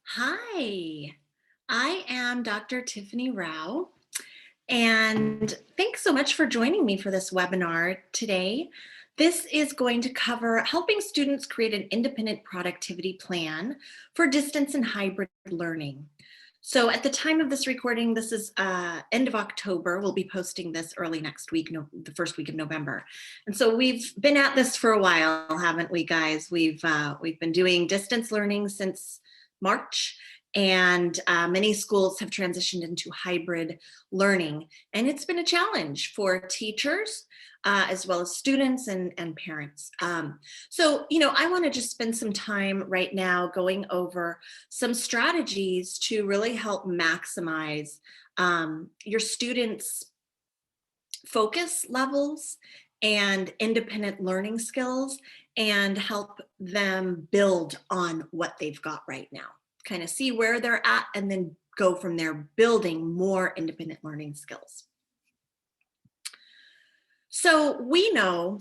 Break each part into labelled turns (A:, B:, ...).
A: Hi, I am Dr. Tiffany Row, and thanks so much for joining me for this webinar today. This is going to cover helping students create an independent productivity plan for distance and hybrid learning. So at the time of this recording, this is end of October. We'll be posting this early next week, the first week of November. And so we've been at this for a while, haven't we, guys? We've been doing distance learning since March, and many schools have transitioned into hybrid learning. And it's been a challenge for teachers as well as students and parents. I want to just spend some time right now going over some strategies to really help maximize your students' focus levels and independent learning skills and help them build on what they've got right now. Kind of see where they're at and then go from there, building more independent learning skills. So we know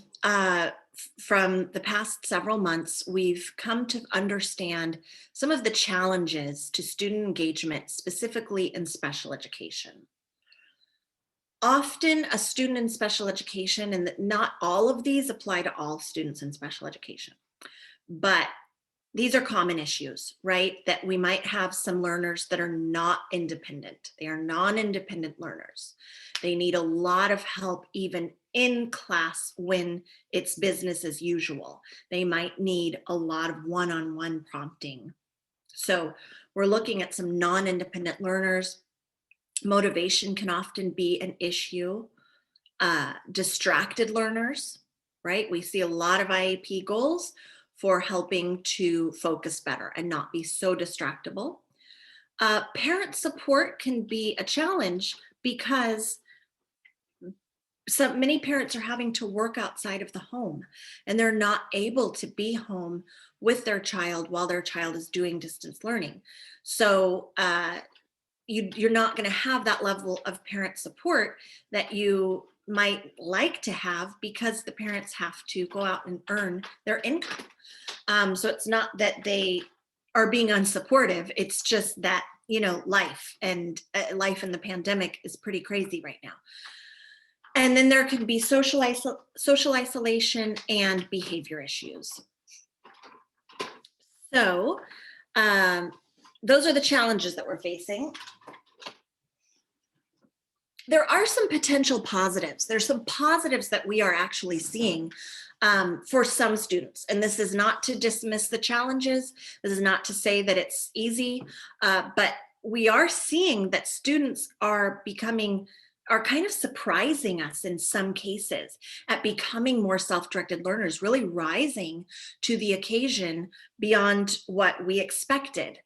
A: from the past several months, we've come to understand some of the challenges to student engagement, specifically in special education. Often a student in special education, and not all of these apply to all students in special education, but these are common issues, right? That we might have some learners that are not independent. They are non-independent learners. They need a lot of help even in class when it's business as usual. They might need a lot of one-on-one prompting. So we're looking at some non-independent learners. Motivation can often be an issue. Distracted learners, right? We see a lot of IEP goals for helping to focus better and not be so distractible. Parent support can be a challenge because many parents are having to work outside of the home and they're not able to be home with their child while their child is doing distance learning. So you're not going to have that level of parent support that you might like to have because the parents have to go out and earn their income. So it's not that they are being unsupportive. It's just that, life and life in the pandemic is pretty crazy right now. And then there can be social isolation and behavior issues. So those are the challenges that we're facing. There are some potential positives. There's some positives that we are actually seeing for some students. And this is not to dismiss the challenges. This is not to say that it's easy, but we are seeing that students are kind of surprising us in some cases at becoming more self-directed learners, really rising to the occasion beyond what we expected.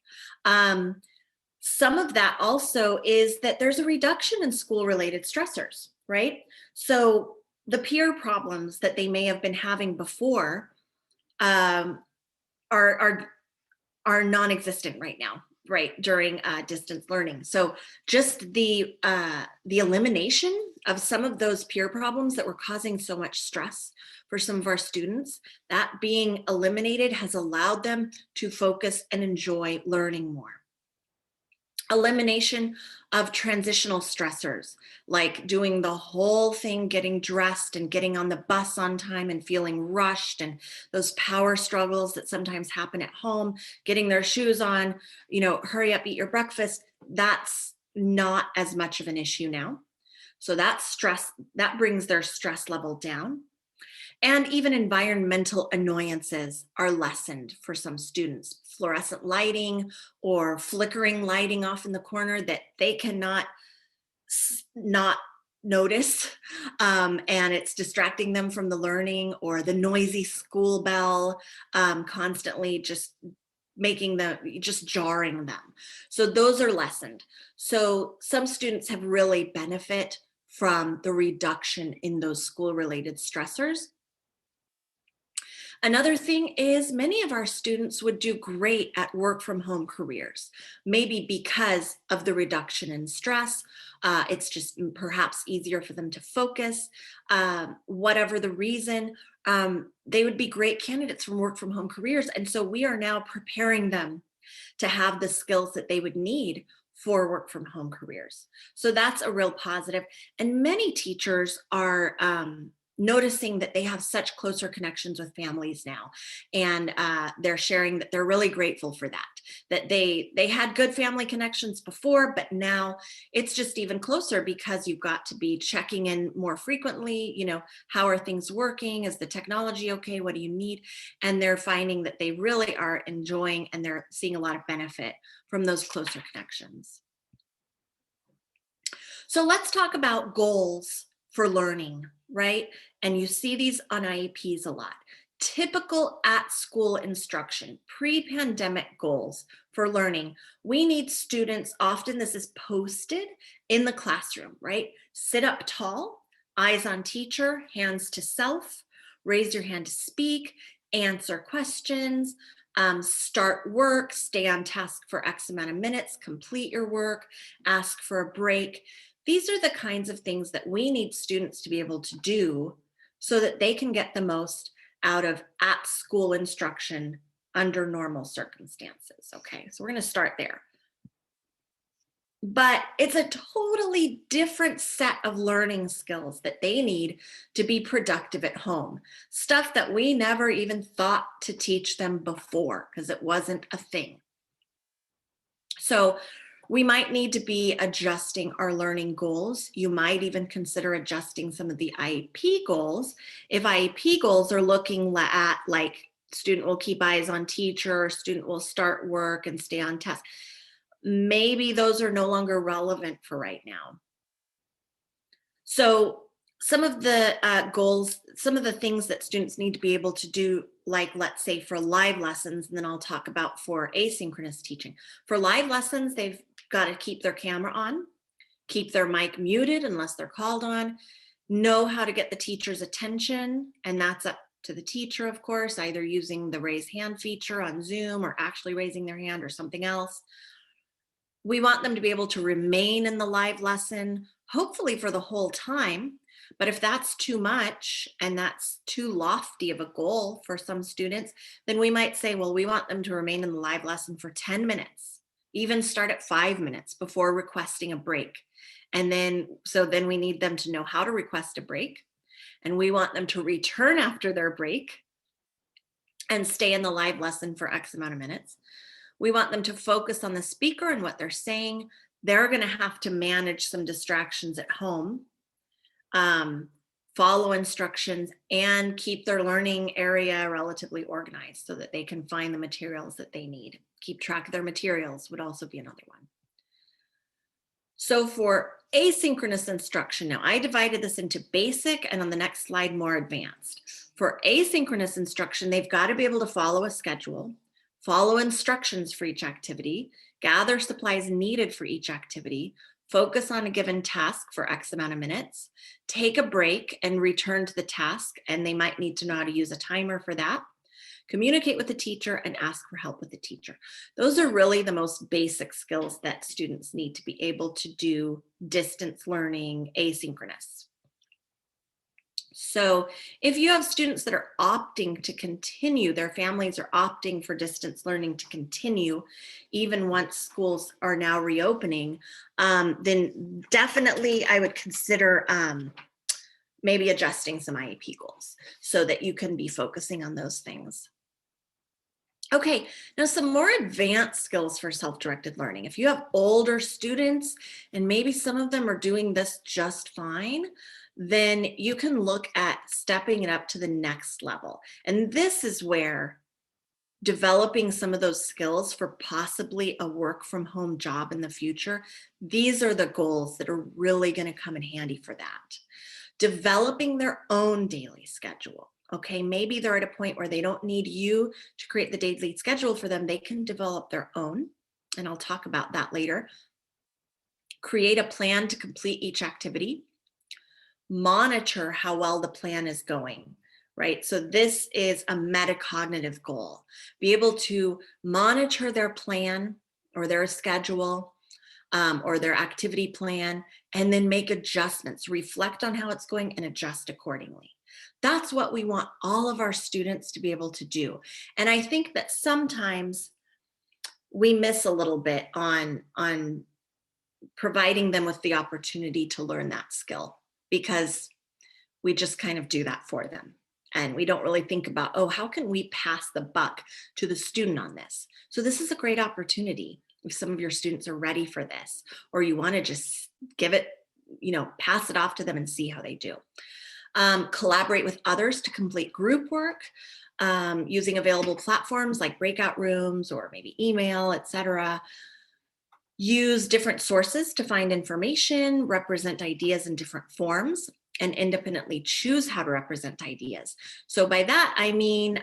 A: Some of that also is that there's a reduction in school-related stressors, right? So the peer problems that they may have been having before are non-existent right now, right, during distance learning. So just the elimination of some of those peer problems that were causing so much stress for some of our students, that being eliminated has allowed them to focus and enjoy learning more. Elimination of transitional stressors, like doing the whole thing, getting dressed and getting on the bus on time and feeling rushed, and those power struggles that sometimes happen at home, getting their shoes on, hurry up, eat your breakfast. That's not as much of an issue now. So that stress, that brings their stress level down. And even environmental annoyances are lessened for some students. Fluorescent lighting or flickering lighting off in the corner that they cannot not notice, and it's distracting them from the learning, or the noisy school bell constantly just jarring them. So those are lessened. So some students have really benefit from the reduction in those school-related stressors. Another thing is many of our students would do great at work from home careers, maybe because of the reduction in stress. It's just perhaps easier for them to focus. Whatever the reason, they would be great candidates for work from home careers. And so we are now preparing them to have the skills that they would need for work from home careers. So that's a real positive. And many teachers are noticing that they have such closer connections with families now. And they're sharing that they're really grateful for that, that they had good family connections before, but now it's just even closer because you've got to be checking in more frequently. You know, how are things working? Is the technology okay? What do you need? And they're finding that they really are enjoying and they're seeing a lot of benefit from those closer connections. So let's talk about goals for learning, right? And you see these on IEPs a lot. Typical at school instruction, pre-pandemic goals for learning. We need students, often this is posted in the classroom, right? Sit up tall, eyes on teacher, hands to self, raise your hand to speak, answer questions, start work, stay on task for X amount of minutes, complete your work, ask for a break. These are the kinds of things that we need students to be able to do so that they can get the most out of at school instruction under normal circumstances. Okay, so we're going to start there. But it's a totally different set of learning skills that they need to be productive at home. Stuff that we never even thought to teach them before because it wasn't a thing. So we might need to be adjusting our learning goals. You might even consider adjusting some of the IEP goals. If IEP goals are looking at like student will keep eyes on teacher, student will start work and stay on task, maybe those are no longer relevant for right now. So some of the goals, some of the things that students need to be able to do, like let's say for live lessons, and then I'll talk about for asynchronous teaching. For live lessons, they've got to keep their camera on, keep their mic muted unless they're called on, know how to get the teacher's attention, and that's up to the teacher, of course, either using the raise hand feature on Zoom or actually raising their hand or something else. We want them to be able to remain in the live lesson, hopefully for the whole time. But if that's too much and that's too lofty of a goal for some students, then we might say, well, we want them to remain in the live lesson for 10 minutes, even start at 5 minutes before requesting a break. And then we need them to know how to request a break. And we want them to return after their break and stay in the live lesson for X amount of minutes. We want them to focus on the speaker and what they're saying. They're going to have to manage some distractions at home, follow instructions, and keep their learning area relatively organized so that they can find the materials that they need. Keep track of their materials would also be another one. So for asynchronous instruction, now I divided this into basic and on the next slide, more advanced. For asynchronous instruction, they've got to be able to follow a schedule, follow instructions for each activity, gather supplies needed for each activity, focus on a given task for X amount of minutes, take a break and return to the task, and they might need to know how to use a timer for that, communicate with the teacher, and ask for help with the teacher. Those are really the most basic skills that students need to be able to do distance learning asynchronous. So if you have students that are opting to continue, their families are opting for distance learning to continue, even once schools are now reopening, then definitely I would consider maybe adjusting some IEP goals so that you can be focusing on those things. Okay, now some more advanced skills for self-directed learning. If you have older students and maybe some of them are doing this just fine, then you can look at stepping it up to the next level. And this is where developing some of those skills for possibly a work from home job in the future, these are the goals that are really going to come in handy for that. Developing their own daily schedule. Okay, maybe they're at a point where they don't need you to create the daily schedule for them. They can develop their own, and I'll talk about that later. Create a plan to complete each activity. Monitor how well the plan is going, right? So this is a metacognitive goal. Be able to monitor their plan or their schedule or their activity plan, and then make adjustments, reflect on how it's going and adjust accordingly. That's what we want all of our students to be able to do. And I think that sometimes we miss a little bit on providing them with the opportunity to learn that skill, because we just kind of do that for them. And we don't really think about, oh, how can we pass the buck to the student on this? So this is a great opportunity if some of your students are ready for this, or you want to just give it, pass it off to them and see how they do. Collaborate with others to complete group work using available platforms like breakout rooms or maybe email, etc. Use different sources to find information, represent ideas in different forms, and independently choose how to represent ideas. So by that, I mean,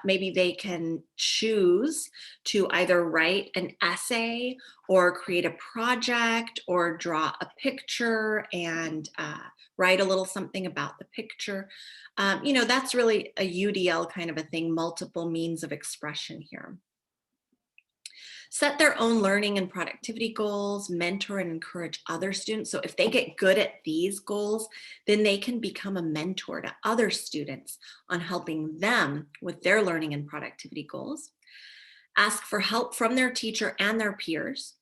A: maybe they can choose to either write an essay or create a project or draw a picture and write a little something about the picture. That's really a UDL kind of a thing, multiple means of expression here. Set their own learning and productivity goals, mentor and encourage other students. So if they get good at these goals, then they can become a mentor to other students on helping them with their learning and productivity goals. Ask for help from their teacher and their peers.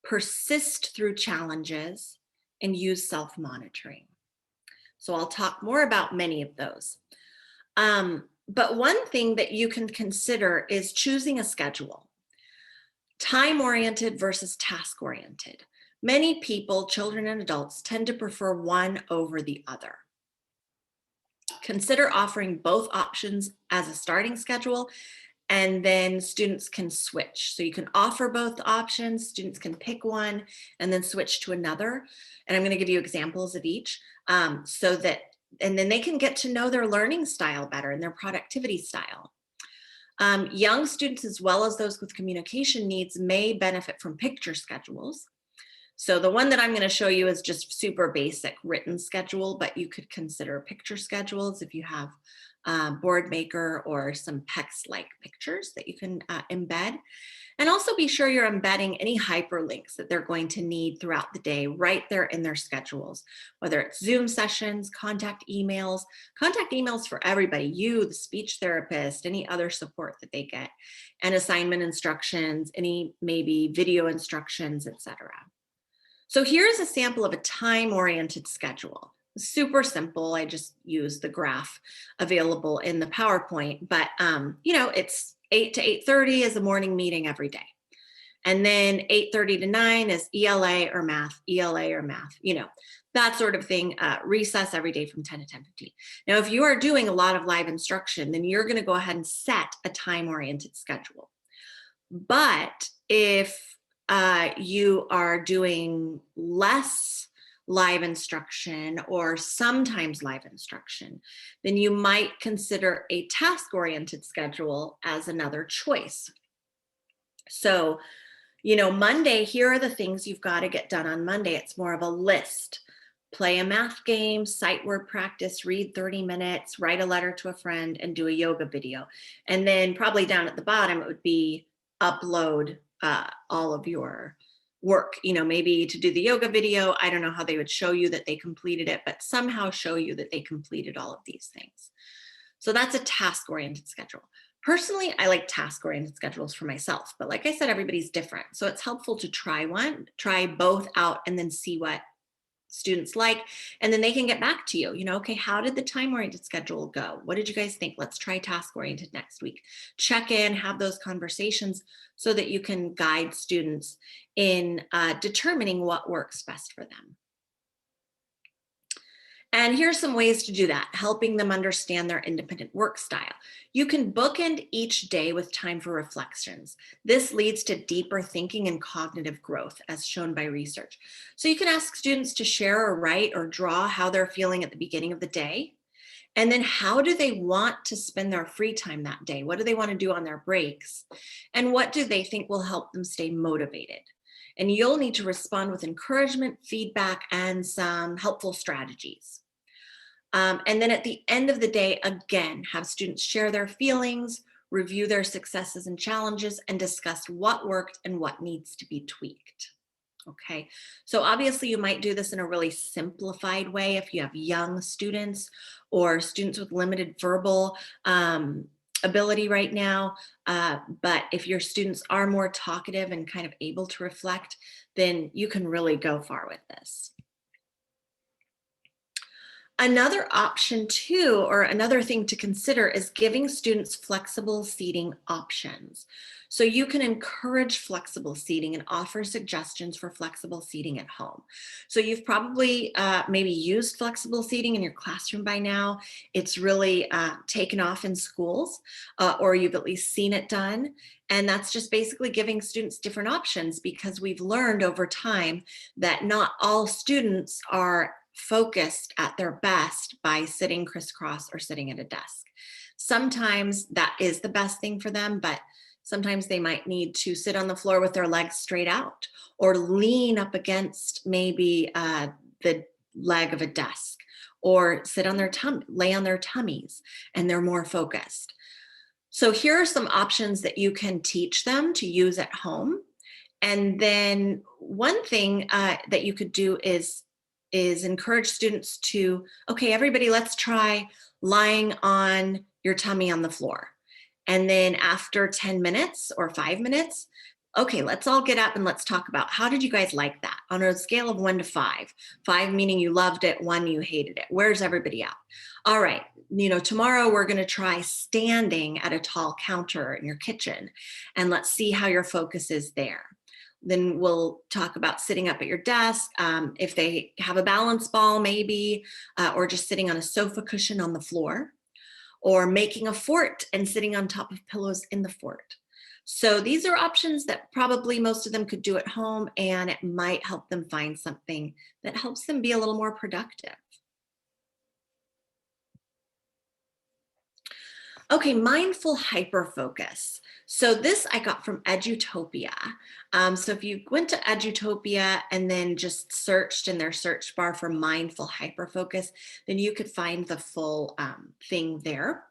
A: Persist through challenges and use self-monitoring. So I'll talk more about many of those. But one thing that you can consider is choosing a schedule. Time-oriented versus task-oriented. Many people, children and adults, tend to prefer one over the other. Consider offering both options as a starting schedule, and then students can switch. So you can offer both options, students can pick one and then switch to another. And I'm going to give you examples of each and then they can get to know their learning style better and their productivity style. Young students, as well as those with communication needs, may benefit from picture schedules. So the one that I'm going to show you is just super basic written schedule, but you could consider picture schedules if you have Boardmaker or some PEX-like pictures that you can embed. And also be sure you're embedding any hyperlinks that they're going to need throughout the day right there in their schedules, whether it's Zoom sessions, contact emails for everybody, you, the speech therapist, any other support that they get, and assignment instructions, any maybe video instructions, etc. So here's a sample of a time-oriented schedule. Super simple. I just use the graph available in the PowerPoint, but it's 8 to 8:30 is a morning meeting every day. And then 8:30 to 9 is ELA or math, that sort of thing. Recess every day from 10 to 10:15. Now, if you are doing a lot of live instruction, then you're going to go ahead and set a time-oriented schedule. But if you are doing less live instruction or sometimes live instruction, then you might consider a task-oriented schedule as another choice. So, Monday, here are the things you've got to get done on Monday. It's more of a list. Play a math game, sight word practice, read 30 minutes, write a letter to a friend, and do a yoga video. And then probably down at the bottom, it would be upload all of your work, maybe to do the yoga video. I don't know how they would show you that they completed it, but somehow show you that they completed all of these things. So that's a task-oriented schedule. Personally, I like task-oriented schedules for myself, but like I said, everybody's different. So it's helpful to try both out and then see what students like, and then they can get back to you, okay, how did the time-oriented schedule go? What did you guys think? Let's try task-oriented next week. Check in, have those conversations so that you can guide students in determining what works best for them. And here's some ways to do that, helping them understand their independent work style. You can bookend each day with time for reflections. This leads to deeper thinking and cognitive growth, as shown by research. So you can ask students to share or write or draw how they're feeling at the beginning of the day. And then how do they want to spend their free time that day? What do they want to do on their breaks? And what do they think will help them stay motivated? And you'll need to respond with encouragement, feedback, and some helpful strategies. And then at the end of the day, again, have students share their feelings, review their successes and challenges, and discuss what worked and what needs to be tweaked. Okay, so obviously you might do this in a really simplified way if you have young students or students with limited verbal ability right now. But if your students are more talkative and kind of able to reflect, then you can really go far with this. Another option too, or another thing to consider, is giving students flexible seating options. So you can encourage flexible seating and offer suggestions for flexible seating at home. So you've probably maybe used flexible seating in your classroom by now. It's really taken off in schools, or you've at least seen it done. And that's just basically giving students different options, because we've learned over time that not all students are focused at their best by sitting crisscross or sitting at a desk. Sometimes that is the best thing for them, but sometimes they might need to sit on the floor with their legs straight out, or lean up against maybe the leg of a desk, or sit on their lay on their tummies, and they're more focused. So here are some options that you can teach them to use at home. And then one thing that you could do is encourage students to, okay, everybody, let's try lying on your tummy on the floor. And then after 10 minutes or 5 minutes, okay, let's all get up and let's talk about, how did you guys like that on a scale of 1 to 5? 5 meaning you loved it, 1 you hated it. Where's everybody at? All right, tomorrow we're going to try standing at a tall counter in your kitchen, and let's see how your focus is there. Then we'll talk about sitting up at your desk, if they have a balance ball maybe, or just sitting on a sofa cushion on the floor, or making a fort and sitting on top of pillows in the fort. So these are options that probably most of them could do at home, and it might help them find something that helps them be a little more productive. Okay, mindful hyperfocus. So this I got from Edutopia. So if you went to Edutopia and then just searched in their search bar for mindful hyperfocus, then you could find the full thing there.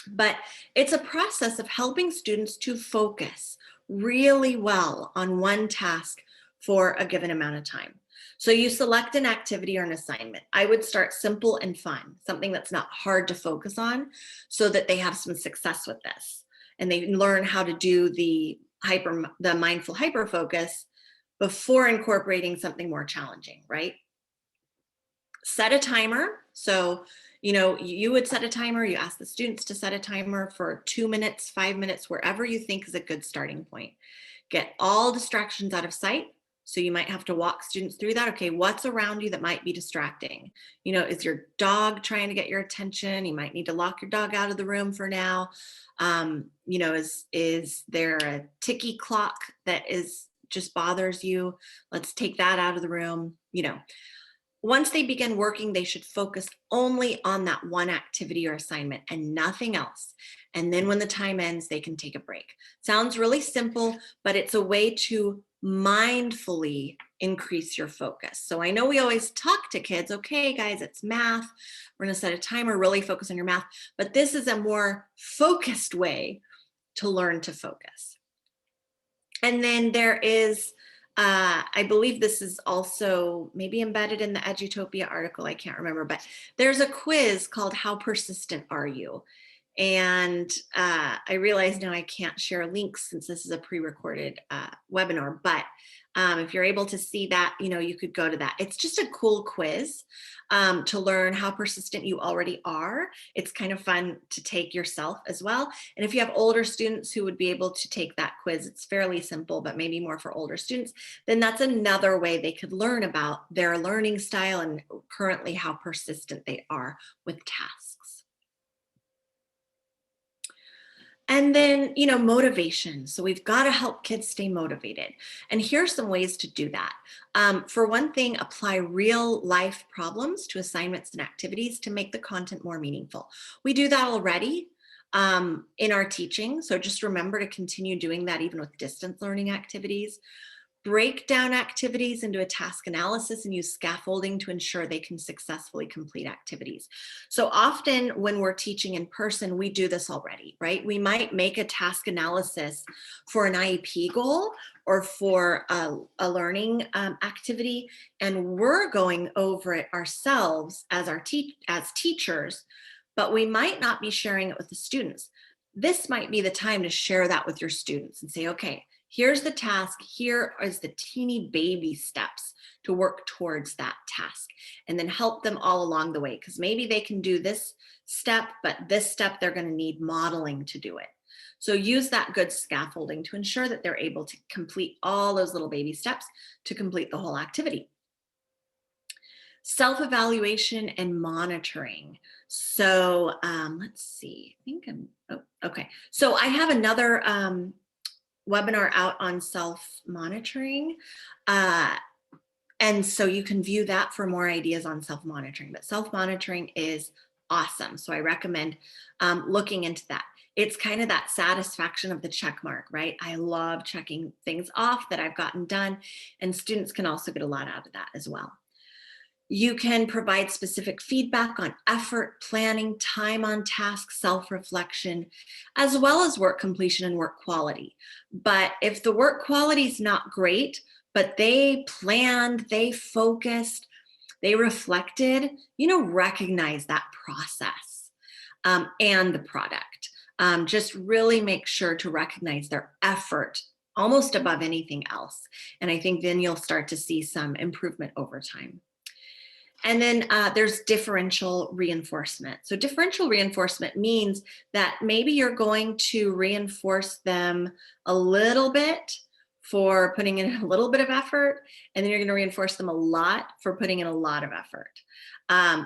A: But it's a process of helping students to focus really well on one task for a given amount of time. So you select an activity or an assignment. I would start simple and fun, something that's not hard to focus on, so that they have some success with this. And they learn how to do the mindful hyperfocus before incorporating something more challenging, right? Set a timer. So, you would set a timer, you ask the students to set a timer for 2 minutes, 5 minutes, wherever you think is a good starting point. Get all distractions out of sight. So you might have to walk students through that. Okay, what's around you that might be distracting? Is your dog trying to get your attention? You might need to lock your dog out of the room for now. Is there a ticky clock that just bothers you? Let's take that out of the room. Once they begin working, they should focus only on that one activity or assignment and nothing else. And then when the time ends, they can take a break. Sounds really simple, but it's a way to mindfully increase your focus. So I know we always talk to kids, okay, guys, it's math. We're going to set a timer, really focus on your math. But this is a more focused way to learn to focus. And then there is, I believe this is also maybe embedded in the Edutopia article, I can't remember, but there's a quiz called How Persistent Are You? And I realize now I can't share links since this is a pre-recorded webinar, but if you're able to see that, you could go to that. It's just a cool quiz to learn how persistent you already are. It's kind of fun to take yourself as well. And if you have older students who would be able to take that quiz, it's fairly simple, but maybe more for older students, then that's another way they could learn about their learning style and currently how persistent they are with tasks. And then, motivation. So we've got to help kids stay motivated. And here's some ways to do that. For one thing, apply real life problems to assignments and activities to make the content more meaningful. We do that already in our teaching. So just remember to continue doing that even with distance learning activities. Break down activities into a task analysis and use scaffolding to ensure they can successfully complete activities. So often when we're teaching in person, we do this already, right? We might make a task analysis for an IEP goal or for a learning activity, and we're going over it ourselves as teachers, but we might not be sharing it with the students. this might be the time to share that with your students and say, okay, here's the task, here is the teeny baby steps to work towards that task, and then help them all along the way, because maybe they can do this step, but this step they're going to need modeling to do it. So use that good scaffolding to ensure that they're able to complete all those little baby steps to complete the whole activity. Self-evaluation and monitoring. So let's see, I think okay. So I have another webinar out on self-monitoring. And so you can view that for more ideas on self-monitoring, but self-monitoring is awesome. So I recommend looking into that. It's kind of that satisfaction of the check mark, right? I love checking things off that I've gotten done, and students can also get a lot out of that as well. You can provide specific feedback on effort, planning, time on task, self-reflection, as well as work completion and work quality. But if the work quality is not great, but they planned, they focused, they reflected, recognize that process and the product. Just really make sure to recognize their effort almost above anything else. And I think then you'll start to see some improvement over time. And then there's differential reinforcement. So differential reinforcement means that maybe you're going to reinforce them a little bit for putting in a little bit of effort, and then you're going to reinforce them a lot for putting in a lot of effort.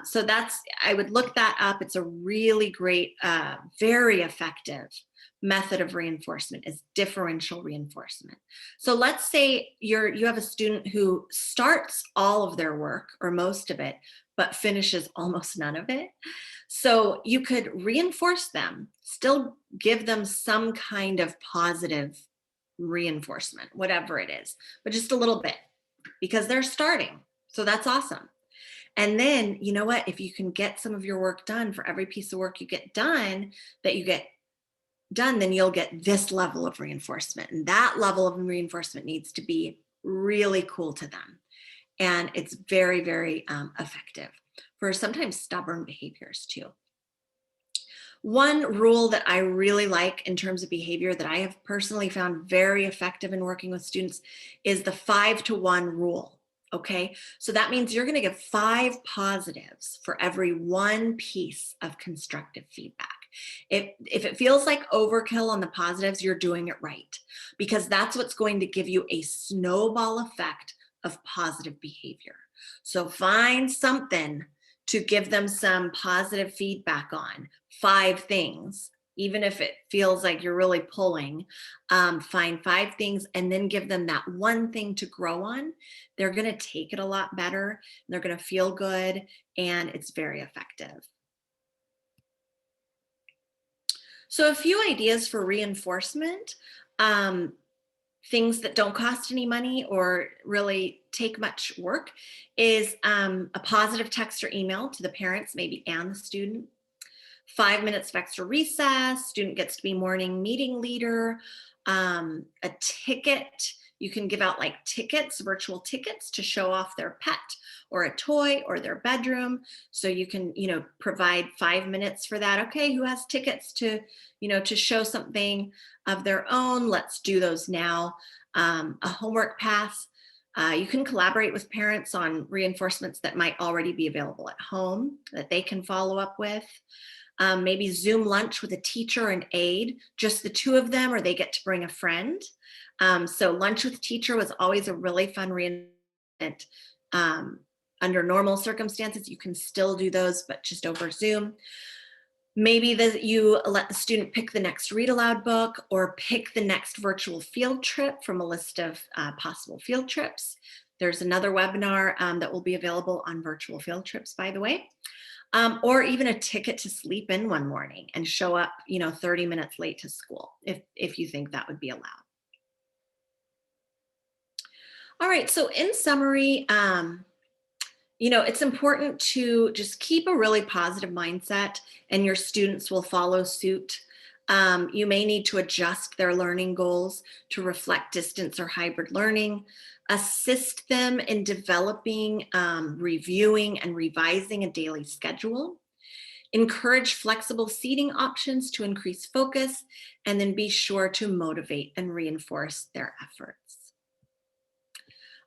A: So I would look that up. It's a really great, very effective method of reinforcement is differential reinforcement. So let's say you have a student who starts all of their work or most of it, but finishes almost none of it. So you could reinforce them, still give them some kind of positive reinforcement, whatever it is, but just a little bit, because they're starting. So that's awesome. And then, you know what, if you can get some of your work done, for every piece of work you get done, then you'll get this level of reinforcement. And that level of reinforcement needs to be really cool to them. And it's very, very effective for sometimes stubborn behaviors too. One rule that I really like in terms of behavior that I have personally found very effective in working with students is the 5-to-1 rule. Okay, so that means you're going to give 5 positives for every 1 piece of constructive feedback. If it feels like overkill on the positives, you're doing it right, because that's what's going to give you a snowball effect of positive behavior. So find something to give them some positive feedback on. 5 things. Even if it feels like you're really pulling, find 5 things and then give them that one thing to grow on. They're going to take it a lot better. And they're going to feel good, and it's very effective. So a few ideas for reinforcement, things that don't cost any money or really take much work, is a positive text or email to the parents, maybe, and the student. 5 minutes of extra recess, student gets to be morning meeting leader, a ticket. You can give out like tickets, virtual tickets, to show off their pet or a toy or their bedroom. So you can, provide 5 minutes for that. Okay, who has tickets to show something of their own? Let's do those now. A homework pass. You can collaborate with parents on reinforcements that might already be available at home that they can follow up with. Maybe Zoom lunch with a teacher and aide, just the 2 of them, or they get to bring a friend. So lunch with teacher was always a really fun reinforcement. Under normal circumstances, you can still do those, but just over Zoom. Maybe you let the student pick the next read aloud book, or pick the next virtual field trip from a list of possible field trips. There's another webinar that will be available on virtual field trips, by the way. Or even a ticket to sleep in one morning and show up, 30 minutes late to school, if you think that would be allowed. All right, so in summary, it's important to just keep a really positive mindset, and your students will follow suit. You may need to adjust their learning goals to reflect distance or hybrid learning. Assist them in developing, reviewing, and revising a daily schedule. Encourage flexible seating options to increase focus, and then be sure to motivate and reinforce their efforts.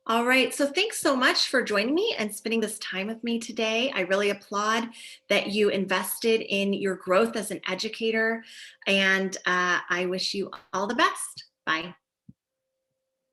A: All right, so thanks so much for joining me and spending this time with me today. I really applaud that you invested in your growth as an educator, and I wish you all the best. Bye.